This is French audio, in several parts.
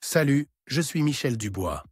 Salut, je suis Michel Dubois.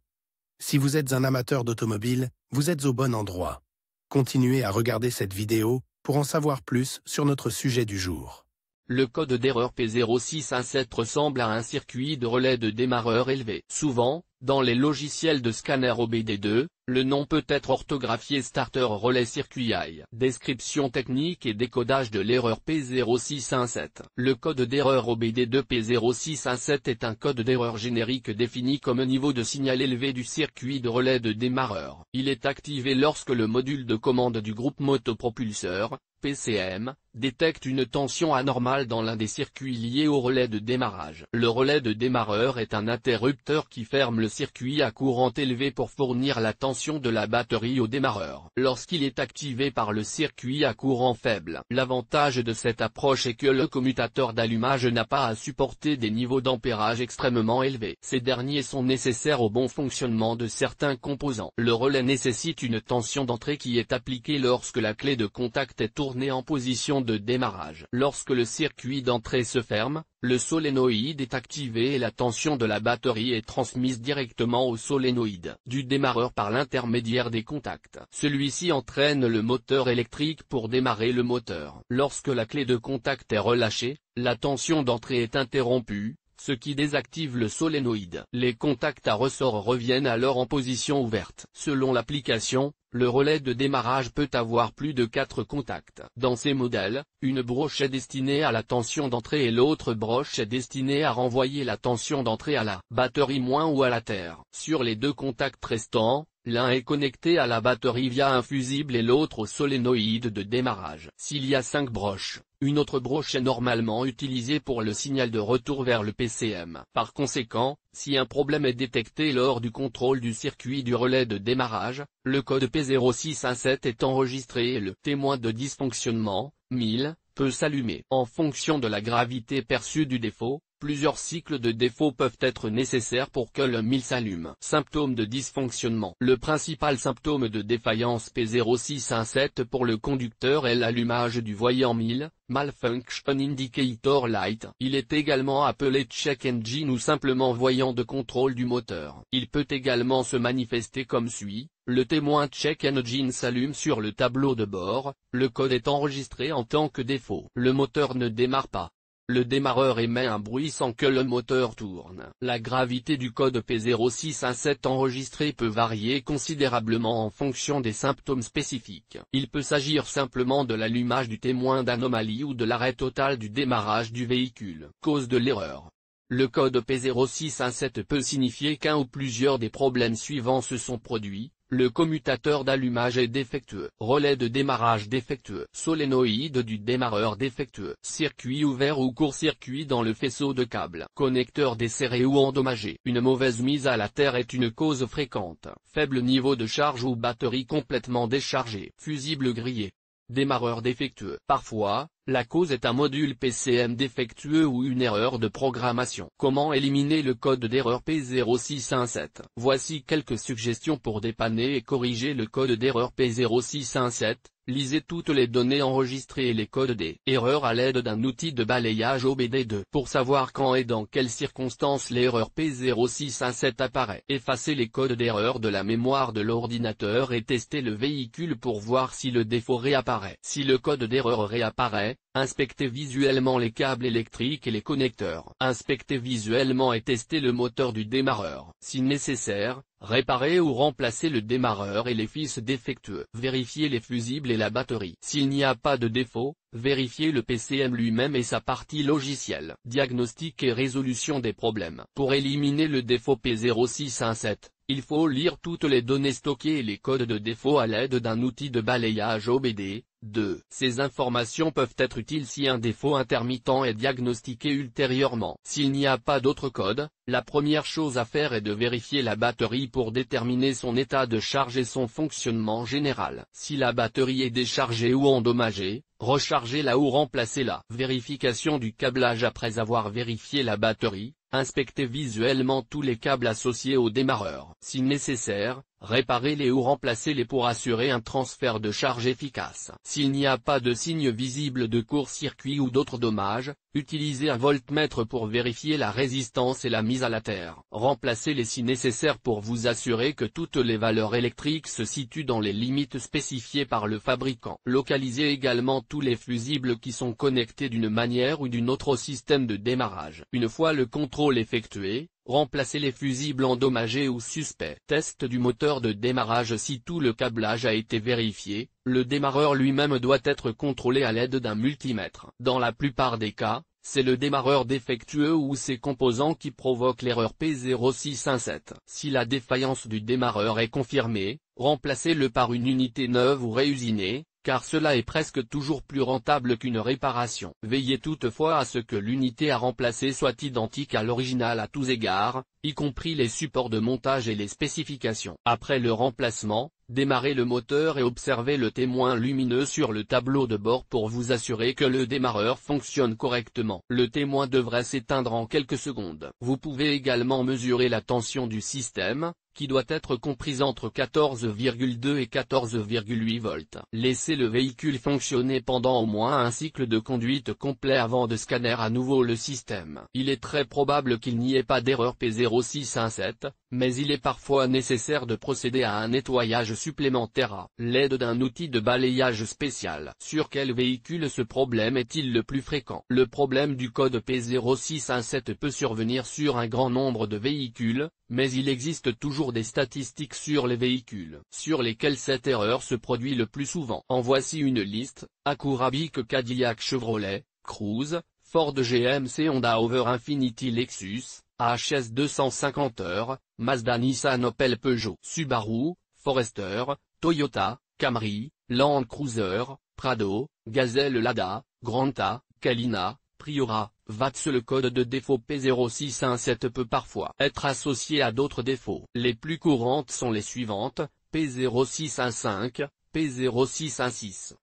Si vous êtes un amateur d'automobile, vous êtes au bon endroit. Continuez à regarder cette vidéo pour en savoir plus sur notre sujet du jour. Le code d'erreur P0617 ressemble à un circuit de relais de démarreur élevé. Souvent, dans les logiciels de scanner OBD2, le nom peut être orthographié Starter Relais Circuit I. Description technique et décodage de l'erreur P0617. Le code d'erreur OBD2 P0617 est un code d'erreur générique défini comme un niveau de signal élevé du circuit de relais de démarreur. Il est activé lorsque le module de commande du groupe motopropulseur, PCM, détecte une tension anormale dans l'un des circuits liés au relais de démarrage. Le relais de démarreur est un interrupteur qui ferme le circuit à courant élevé pour fournir la tension de la batterie au démarreur. Lorsqu'il est activé par le circuit à courant faible, l'avantage de cette approche est que le commutateur d'allumage n'a pas à supporter des niveaux d'ampérage extrêmement élevés. Ces derniers sont nécessaires au bon fonctionnement de certains composants. Le relais nécessite une tension d'entrée qui est appliquée lorsque la clé de contact est tournée en position de démarrage. Lorsque le circuit d'entrée se ferme, le solénoïde est activé et la tension de la batterie est transmise directement au solénoïde du démarreur par l'intermédiaire des contacts. Celui-ci entraîne le moteur électrique pour démarrer le moteur. Lorsque la clé de contact est relâchée, la tension d'entrée est interrompue, ce qui désactive le solénoïde. Les contacts à ressort reviennent alors en position ouverte. Selon l'application, le relais de démarrage peut avoir plus de 4 contacts. Dans ces modèles, une broche est destinée à la tension d'entrée et l'autre broche est destinée à renvoyer la tension d'entrée à la batterie ou à la terre. Sur les 2 contacts restants, l'un est connecté à la batterie via un fusible et l'autre au solénoïde de démarrage. S'il y a 5 broches, une autre broche est normalement utilisée pour le signal de retour vers le PCM. Par conséquent, si un problème est détecté lors du contrôle du circuit du relais de démarrage, le code P0617 est enregistré et le témoin de dysfonctionnement, 1000, peut s'allumer. En fonction de la gravité perçue du défaut, plusieurs cycles de défaut peuvent être nécessaires pour que le 1000 s'allume. Symptômes de dysfonctionnement. Le principal symptôme de défaillance P0617 pour le conducteur est l'allumage du voyant 1000, Malfunction Indicator Light. Il est également appelé Check Engine ou simplement voyant de contrôle du moteur. Il peut également se manifester comme suit. Le témoin Check Engine s'allume sur le tableau de bord, le code est enregistré en tant que défaut. Le moteur ne démarre pas. Le démarreur émet un bruit sans que le moteur tourne. La gravité du code P0617 enregistré peut varier considérablement en fonction des symptômes spécifiques. Il peut s'agir simplement de l'allumage du témoin d'anomalie ou de l'arrêt total du démarrage du véhicule. Cause de l'erreur. Le code P0617 peut signifier qu'un ou plusieurs des problèmes suivants se sont produits. Le commutateur d'allumage est défectueux. Relais de démarrage défectueux. Solénoïde du démarreur défectueux. Circuit ouvert ou court-circuit dans le faisceau de câbles. Connecteur desserré ou endommagé. Une mauvaise mise à la terre est une cause fréquente. Faible niveau de charge ou batterie complètement déchargée. Fusible grillé. Démarreur défectueux. Parfois, la cause est un module PCM défectueux ou une erreur de programmation. Comment éliminer le code d'erreur P0617? Voici quelques suggestions pour dépanner et corriger le code d'erreur P0617. Lisez toutes les données enregistrées et les codes des erreurs à l'aide d'un outil de balayage OBD2. Pour savoir quand et dans quelles circonstances l'erreur P0617 apparaît. Effacez les codes d'erreur de la mémoire de l'ordinateur et testez le véhicule pour voir si le défaut réapparaît. Si le code d'erreur réapparaît, inspectez visuellement les câbles électriques et les connecteurs. Inspectez visuellement et testez le moteur du démarreur. Si nécessaire, réparez ou remplacez le démarreur et les fils défectueux. Vérifiez les fusibles et la batterie. S'il n'y a pas de défaut, vérifiez le PCM lui-même et sa partie logicielle. Diagnostic et résolution des problèmes. Pour éliminer le défaut P0617, il faut lire toutes les données stockées et les codes de défaut à l'aide d'un outil de balayage OBD. 2. Ces informations peuvent être utiles si un défaut intermittent est diagnostiqué ultérieurement. S'il n'y a pas d'autre code, la première chose à faire est de vérifier la batterie pour déterminer son état de charge et son fonctionnement général. Si la batterie est déchargée ou endommagée, rechargez-la ou remplacez-la. Vérification du câblage. Après avoir vérifié la batterie, inspectez visuellement tous les câbles associés au démarreur. Si nécessaire, réparez-les ou remplacez-les pour assurer un transfert de charge efficace. S'il n'y a pas de signe visible de court-circuit ou d'autres dommages, utilisez un voltmètre pour vérifier la résistance et la mise à la terre. Remplacez-les si nécessaire pour vous assurer que toutes les valeurs électriques se situent dans les limites spécifiées par le fabricant. Localisez également tous les fusibles qui sont connectés d'une manière ou d'une autre au système de démarrage. Une fois le contrôle effectué, remplacez les fusibles endommagés ou suspects. Test du moteur de démarrage. Si tout le câblage a été vérifié, le démarreur lui-même doit être contrôlé à l'aide d'un multimètre. Dans la plupart des cas, c'est le démarreur défectueux ou ses composants qui provoquent l'erreur P0617. Si la défaillance du démarreur est confirmée, remplacez-le par une unité neuve ou réusinée, car cela est presque toujours plus rentable qu'une réparation. Veillez toutefois à ce que l'unité à remplacer soit identique à l'original à tous égards, y compris les supports de montage et les spécifications. Après le remplacement, démarrez le moteur et observez le témoin lumineux sur le tableau de bord pour vous assurer que le démarreur fonctionne correctement. Le témoin devrait s'éteindre en quelques secondes. Vous pouvez également mesurer la tension du système, qui doit être comprise entre 14,2 et 14,8 volts. Laissez le véhicule fonctionner pendant au moins un cycle de conduite complet avant de scanner à nouveau le système. Il est très probable qu'il n'y ait pas d'erreur P0617, mais il est parfois nécessaire de procéder à un nettoyage supplémentaire à l'aide d'un outil de balayage spécial. Sur quel véhicule ce problème est-il le plus fréquent? Le problème du code P0617 peut survenir sur un grand nombre de véhicules, mais il existe toujours des statistiques sur les véhicules sur lesquels cette erreur se produit le plus souvent. En voici une liste: Acura, Bic, Cadillac, Chevrolet, Cruze, Ford, GMC, Honda, Over, Infiniti, Lexus, HS 250h, Mazda, Nissan, Opel, Peugeot, Subaru, Forester, Toyota, Camry, Land Cruiser, Prado, Gazelle, Lada, Granta, Kalina, Priora, Vatz. Le code de défaut P0617 peut parfois être associé à d'autres défauts. Les plus courantes sont les suivantes: P0615, P0616.